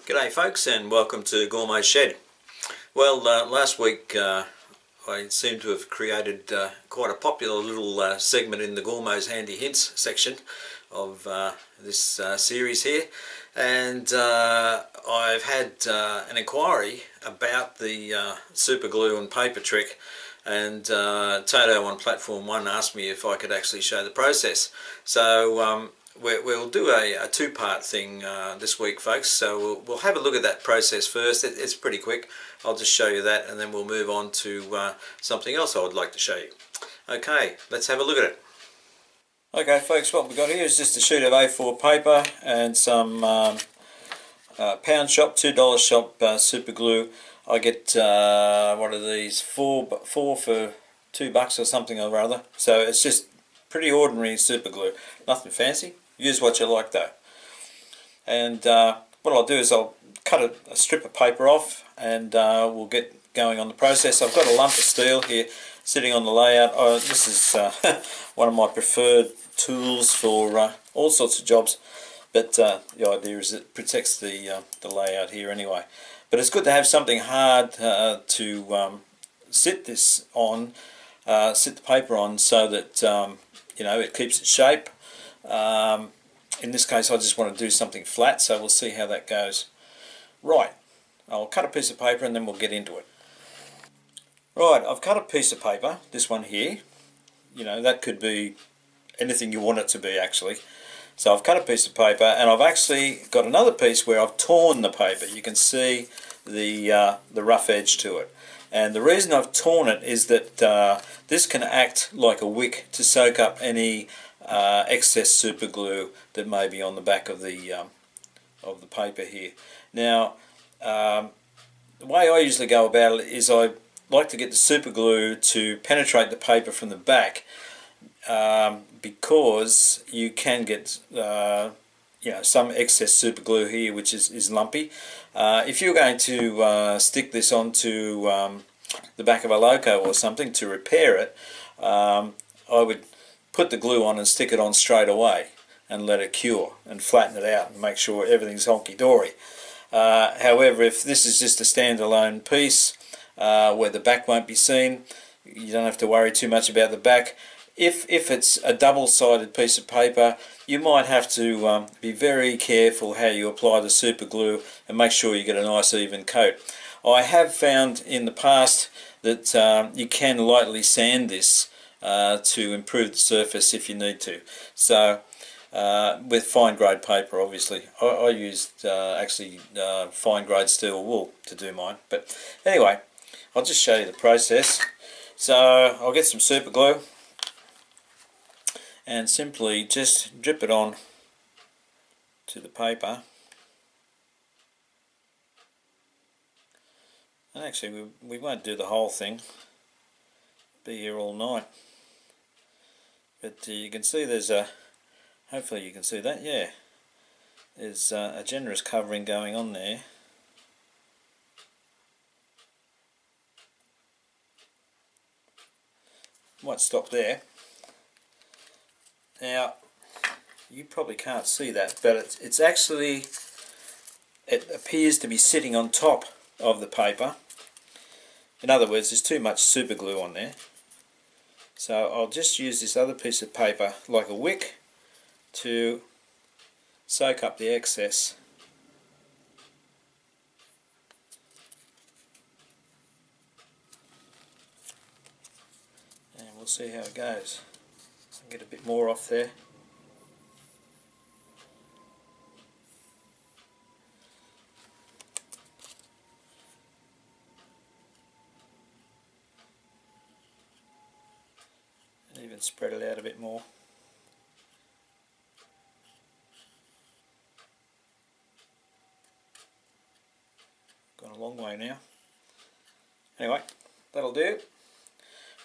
G'day folks, and welcome to Gormo's Shed. Well, last week I seem to have created quite a popular little segment in the Gormo's Handy Hints section of this series here, and I've had an inquiry about the super glue and paper trick, and Toto on platform 1 asked me if I could actually show the process. So we'll do a two-part thing this week, folks. So we'll have a look at that process first. It's pretty quick. I'll just show you that, and then we'll move on to something else I would like to show you. Okay, let's have a look at it. Okay folks, what we've got here is just a sheet of A4 paper and some pound shop, $2 shop super glue. I get what are these, four for $2 or something or other. So it's just pretty ordinary super glue, nothing fancy. Use what you like though. And what I'll do is I'll cut a strip of paper off, and we'll get going on the process. I've got a lump of steel here sitting on the layout. This is one of my preferred tools for all sorts of jobs, but the idea is it protects the layout here anyway. But it's good to have something hard to sit this on, sit the paper on, so that you know, it keeps its shape. In this case I just want to do something flat, so we'll see how that goes. Right, I'll cut a piece of paper and then we'll get into it. Right, I've cut a piece of paper, this one here. You know, that could be anything you want it to be actually. So I've cut a piece of paper, and I've actually got another piece where I've torn the paper. You can see the rough edge to it. And the reason I've torn it is that this can act like a wick to soak up any excess super glue that may be on the back of the paper here. Now, the way I usually go about it is I like to get the super glue to penetrate the paper from the back, because you can get you know, some excess super glue here which is lumpy. If you're going to stick this onto the back of a loco or something to repair it, I would put the glue on and stick it on straight away and let it cure and flatten it out and make sure everything's honky-dory. However, if this is just a standalone piece where the back won't be seen, you don't have to worry too much about the back. If it's a double-sided piece of paper, you might have to be very careful how you apply the super glue and make sure you get a nice even coat. I have found in the past that you can lightly sand this to improve the surface if you need to. So with fine grade paper, obviously. I used actually fine grade steel wool to do mine. But anyway, I'll just show you the process. So I'll get some super glue and simply just drip it on to the paper. And actually we won't do the whole thing, be here all night. But you can see there's a, hopefully you can see that, yeah, there's a generous covering going on there. Might stop there. Now, you probably can't see that, but it's actually, it appears to be sitting on top of the paper. In other words, there's too much super glue on there. So I'll just use this other piece of paper like a wick to soak up the excess. And we'll see how it goes. Get a bit more off there. and spread it out a bit more. Gone a long way now. Anyway, that'll do.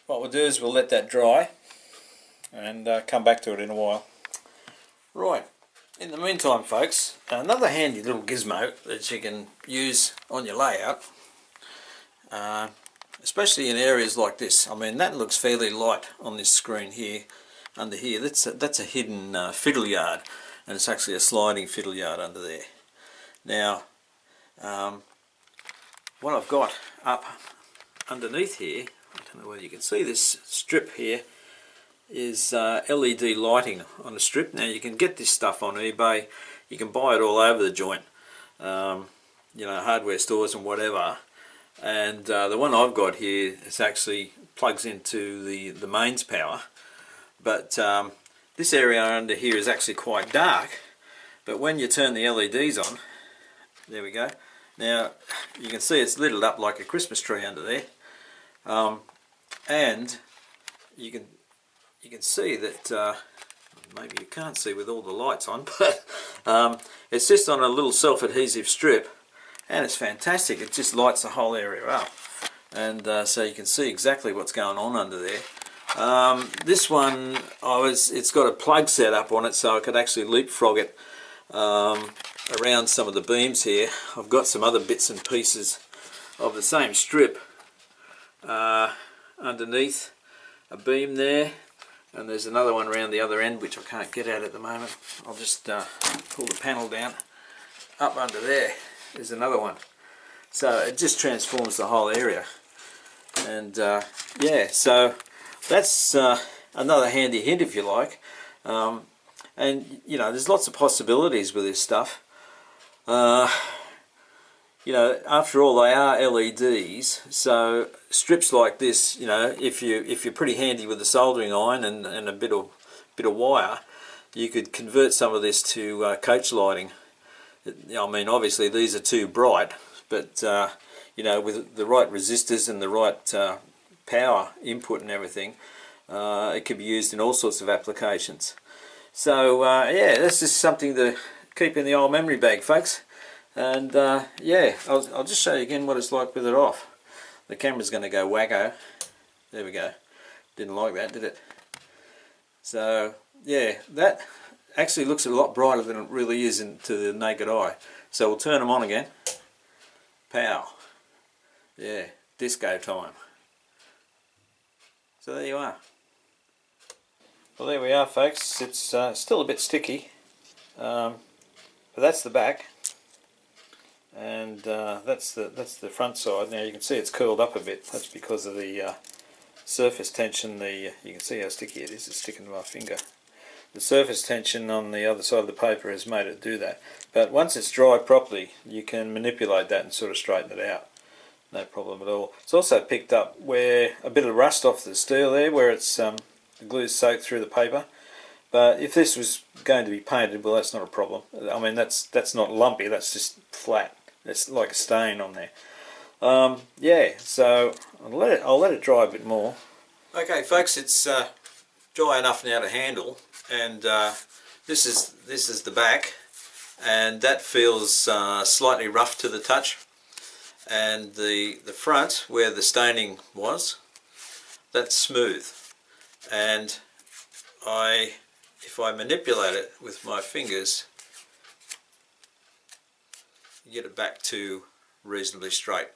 What we'll do is we'll let that dry and come back to it in a while. Right, in the meantime folks, another handy little gizmo that you can use on your layout, especially in areas like this. I mean, that looks fairly light on this screen here, under here. That's a hidden fiddle yard, and it's actually a sliding fiddle yard under there. Now, what I've got up underneath here, I don't know whether you can see this strip here, is LED lighting on a strip. Now you can get this stuff on eBay, you can buy it all over the joint, you know, hardware stores and whatever. And the one I've got here is actually plugs into the mains power, but this area under here is actually quite dark, but when you turn the LEDs on, there we go, now you can see it's lit up like a Christmas tree under there, and you can see that, maybe you can't see with all the lights on, but it's just on a little self-adhesive strip, and it's fantastic. It just lights the whole area up, and so you can see exactly what's going on under there. This one, it's got a plug set up on it, so I could actually leapfrog it around some of the beams here. I've got some other bits and pieces of the same strip underneath a beam there, and there's another one around the other end which I can't get at the moment. I'll just pull the panel down. Up under there is another one, so it just transforms the whole area. And yeah, so that's another handy hint, if you like. And you know, there's lots of possibilities with this stuff. You know, after all, they are LEDs, so strips like this, you know, if you're pretty handy with a soldering iron and a bit of wire, you could convert some of this to coach lighting. I mean, obviously these are too bright, but you know, with the right resistors and the right power input and everything, it could be used in all sorts of applications. So yeah, that's just something to keep in the old memory bag, folks. And yeah, I'll just show you again what it's like with it off. The camera's going to go wacko. There we go. Didn't like that, did it? So yeah, that actually looks a lot brighter than it really is to the naked eye. So we'll turn them on again. Pow. Yeah, disco time. So there you are. Well, there we are, folks. It's still a bit sticky, but that's the back. And that's the front side. Now you can see it's curled up a bit. That's because of the surface tension. You can see how sticky it is. It's sticking to my finger. The surface tension on the other side of the paper has made it do that. But once it's dried properly, you can manipulate that and sort of straighten it out. No problem at all. It's also picked up where a bit of rust off the steel there, where it's the glue's soaked through the paper. But if this was going to be painted, well, that's not a problem. I mean, that's not lumpy. That's just flat. It's like a stain on there. Yeah, so I'll let it dry a bit more. Okay, folks, it's dry enough now to handle, and this is the back, and that feels slightly rough to the touch. And the front, where the staining was, that's smooth. And if I manipulate it with my fingers, get it back to reasonably straight.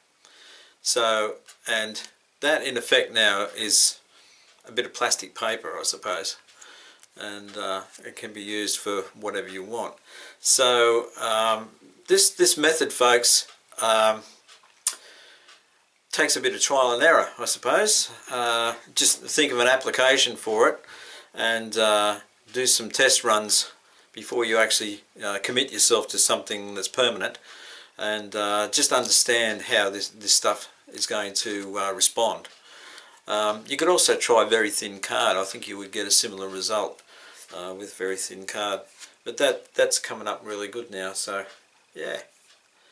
So, and that in effect now is a bit of plastic paper, I suppose, and it can be used for whatever you want. So this method, folks, takes a bit of trial and error, I suppose. Just think of an application for it, and do some test runs before you actually commit yourself to something that's permanent, and just understand how this stuff is going to respond. You could also try very thin card. I think you would get a similar result with very thin card, but that's coming up really good now. So yeah,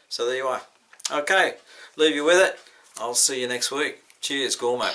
so there you are. Okay, leave you with it. I'll see you next week. Cheers, Gormo.